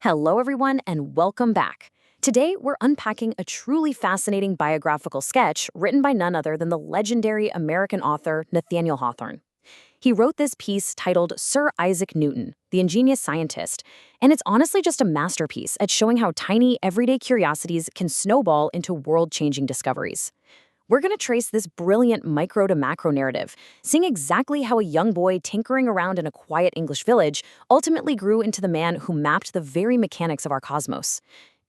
Hello, everyone, and welcome back. Today, we're unpacking a truly fascinating biographical sketch written by none other than the legendary American author Nathaniel Hawthorne. He wrote this piece titled Sir Isaac Newton, the Ingenious Scientist, and it's honestly just a masterpiece at showing how tiny, everyday curiosities can snowball into world-changing discoveries. We're going to trace this brilliant micro to macro narrative, seeing exactly how a young boy tinkering around in a quiet English village ultimately grew into the man who mapped the very mechanics of our cosmos.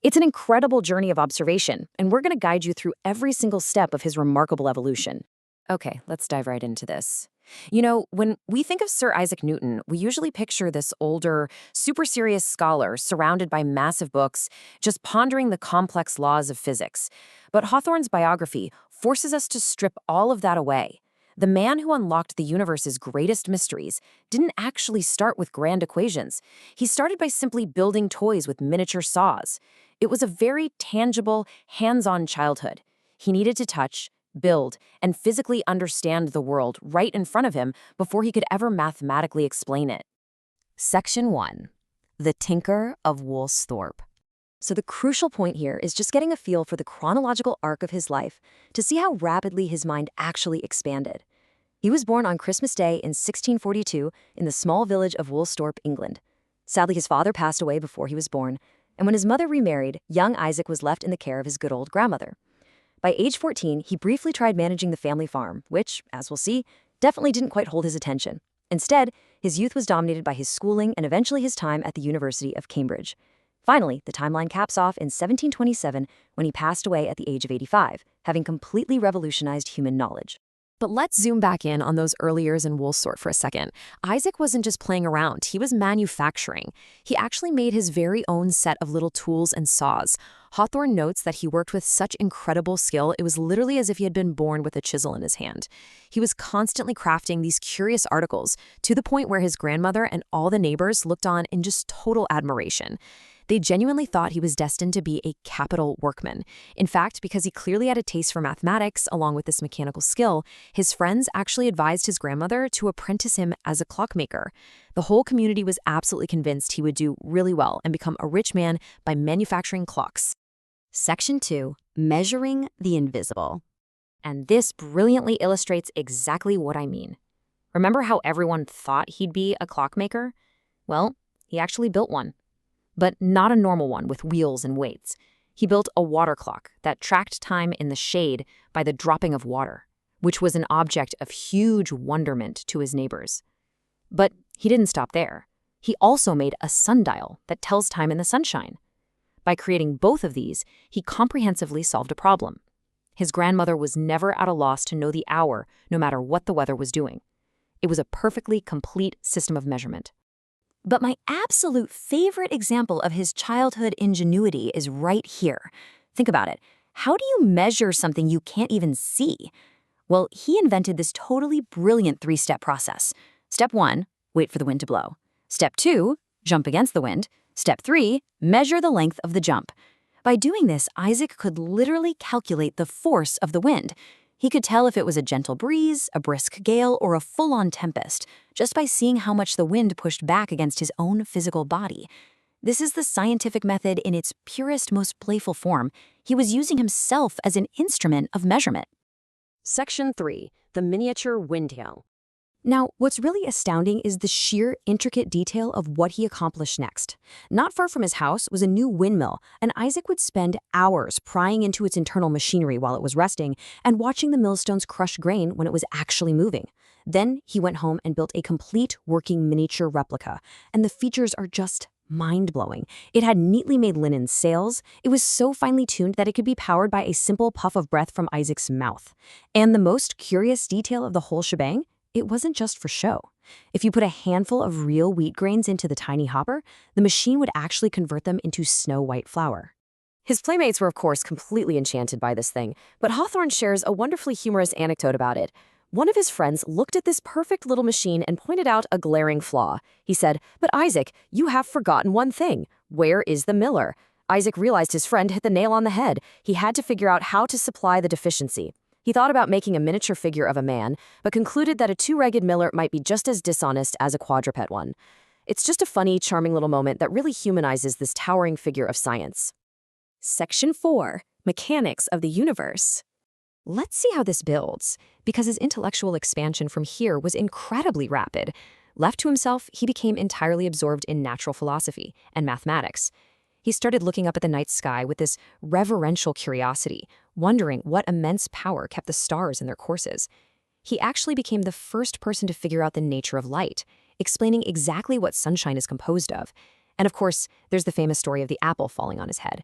It's an incredible journey of observation, and we're going to guide you through every single step of his remarkable evolution. Okay, let's dive right into this. When we think of Sir Isaac Newton, we usually picture this older, super serious scholar surrounded by massive books, just pondering the complex laws of physics. But Hawthorne's biography forces us to strip all of that away. The man who unlocked the universe's greatest mysteries didn't actually start with grand equations. He started by simply building toys with miniature saws. It was a very tangible, hands-on childhood. He needed to touch, build, and physically understand the world right in front of him before he could ever mathematically explain it. Section 1. The Tinker of Woolsthorpe. So the crucial point here is just getting a feel for the chronological arc of his life to see how rapidly his mind actually expanded. He was born on Christmas Day in 1642 in the small village of Woolsthorpe, England. Sadly, his father passed away before he was born, and when his mother remarried, young Isaac was left in the care of his good old grandmother. By age 14, he briefly tried managing the family farm, which, as we'll see, definitely didn't quite hold his attention. Instead, his youth was dominated by his schooling and eventually his time at the University of Cambridge. Finally, the timeline caps off in 1727 when he passed away at the age of 85, having completely revolutionized human knowledge. But let's zoom back in on those early years in Woolsthorpe for a second. Isaac wasn't just playing around, he was manufacturing. He actually made his very own set of little tools and saws. Hawthorne notes that he worked with such incredible skill, it was literally as if he had been born with a chisel in his hand. He was constantly crafting these curious articles, to the point where his grandmother and all the neighbors looked on in just total admiration. They genuinely thought he was destined to be a capital workman. In fact, because he clearly had a taste for mathematics along with this mechanical skill, his friends actually advised his grandmother to apprentice him as a clockmaker. The whole community was absolutely convinced he would do really well and become a rich man by manufacturing clocks. Section 2. Measuring the invisible. And this brilliantly illustrates exactly what I mean. Remember how everyone thought he'd be a clockmaker? Well, he actually built one. But not a normal one with wheels and weights. He built a water clock that tracked time in the shade by the dropping of water, which was an object of huge wonderment to his neighbors. But he didn't stop there. He also made a sundial that tells time in the sunshine. By creating both of these, he comprehensively solved a problem. His grandmother was never at a loss to know the hour, no matter what the weather was doing. It was a perfectly complete system of measurement. But my absolute favorite example of his childhood ingenuity is right here. Think about it. How do you measure something you can't even see? Well, he invented this totally brilliant three-step process. Step 1, wait for the wind to blow. Step 2, jump against the wind. Step 3, measure the length of the jump. By doing this, Isaac could literally calculate the force of the wind. He could tell if it was a gentle breeze, a brisk gale, or a full-on tempest, just by seeing how much the wind pushed back against his own physical body. This is the scientific method in its purest, most playful form. He was using himself as an instrument of measurement. Section 3. The Miniature Windmill. Now, what's really astounding is the sheer intricate detail of what he accomplished next. Not far from his house was a new windmill, and Isaac would spend hours prying into its internal machinery while it was resting and watching the millstones crush grain when it was actually moving. Then he went home and built a complete working miniature replica, and the features are just mind-blowing. It had neatly made linen sails. It was so finely tuned that it could be powered by a simple puff of breath from Isaac's mouth. And the most curious detail of the whole shebang? It wasn't just for show. If you put a handful of real wheat grains into the tiny hopper, the machine would actually convert them into snow-white flour. His playmates were, of course, completely enchanted by this thing, but Hawthorne shares a wonderfully humorous anecdote about it. One of his friends looked at this perfect little machine and pointed out a glaring flaw. He said, "But Isaac, you have forgotten one thing. Where is the miller?" Isaac realized his friend hit the nail on the head. He had to figure out how to supply the deficiency. He thought about making a miniature figure of a man, but concluded that a two-legged miller might be just as dishonest as a quadruped one. It's just a funny, charming little moment that really humanizes this towering figure of science. Section 4. Mechanics of the Universe. Let's see how this builds, because his intellectual expansion from here was incredibly rapid. Left to himself, he became entirely absorbed in natural philosophy and mathematics. He started looking up at the night sky with this reverential curiosity, wondering what immense power kept the stars in their courses. He actually became the first person to figure out the nature of light, explaining exactly what sunshine is composed of. And of course, there's the famous story of the apple falling on his head.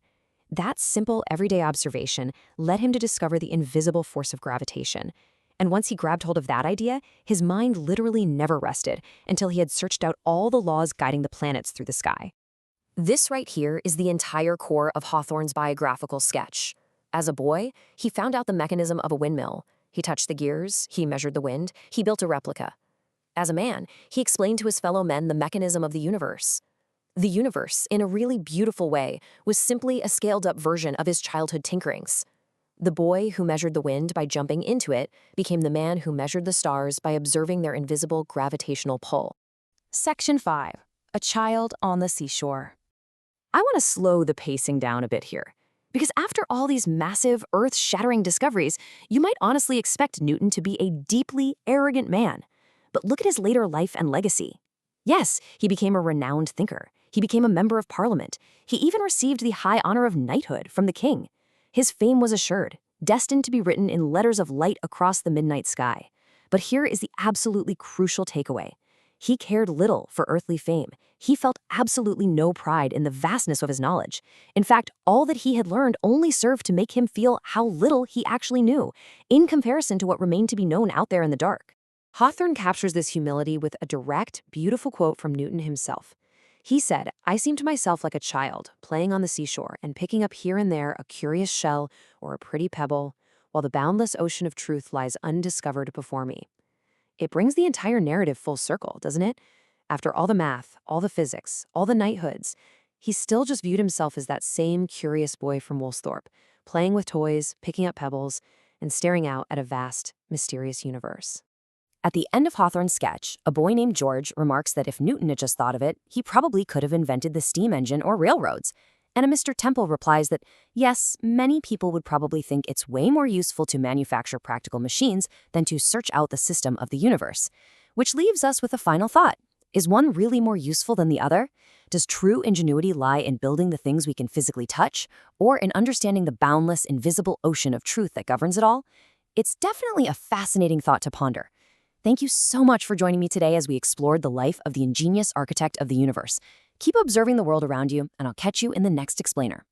That simple, everyday observation led him to discover the invisible force of gravitation. And once he grabbed hold of that idea, his mind literally never rested until he had searched out all the laws guiding the planets through the sky. This right here is the entire core of Hawthorne's biographical sketch. As a boy, he found out the mechanism of a windmill. He touched the gears, he measured the wind, he built a replica. As a man, he explained to his fellow men the mechanism of the universe. The universe, in a really beautiful way, was simply a scaled-up version of his childhood tinkerings. The boy who measured the wind by jumping into it became the man who measured the stars by observing their invisible gravitational pull. Section 5. A Child on the Seashore. I want to slow the pacing down a bit here, because after all these massive, earth-shattering discoveries, you might honestly expect Newton to be a deeply arrogant man. But look at his later life and legacy. Yes, he became a renowned thinker. He became a member of parliament. He even received the high honor of knighthood from the king. His fame was assured, destined to be written in letters of light across the midnight sky. But here is the absolutely crucial takeaway. He cared little for earthly fame. He felt absolutely no pride in the vastness of his knowledge. In fact, all that he had learned only served to make him feel how little he actually knew, in comparison to what remained to be known out there in the dark. Hawthorne captures this humility with a direct, beautiful quote from Newton himself. He said, "I seem to myself like a child, playing on the seashore and picking up here and there a curious shell or a pretty pebble, while the boundless ocean of truth lies undiscovered before me." It brings the entire narrative full circle, doesn't it? After all the math, all the physics, all the knighthoods, he still just viewed himself as that same curious boy from Woolsthorpe, playing with toys, picking up pebbles, and staring out at a vast, mysterious universe. At the end of Hawthorne's sketch, a boy named George remarks that if Newton had just thought of it, he probably could have invented the steam engine or railroads. And a Mr. Temple replies that, yes, many people would probably think it's way more useful to manufacture practical machines than to search out the system of the universe. Which leaves us with a final thought. Is one really more useful than the other? Does true ingenuity lie in building the things we can physically touch, or in understanding the boundless, invisible ocean of truth that governs it all? It's definitely a fascinating thought to ponder. Thank you so much for joining me today as we explored the life of the ingenious architect of the universe. Keep observing the world around you, and I'll catch you in the next explainer.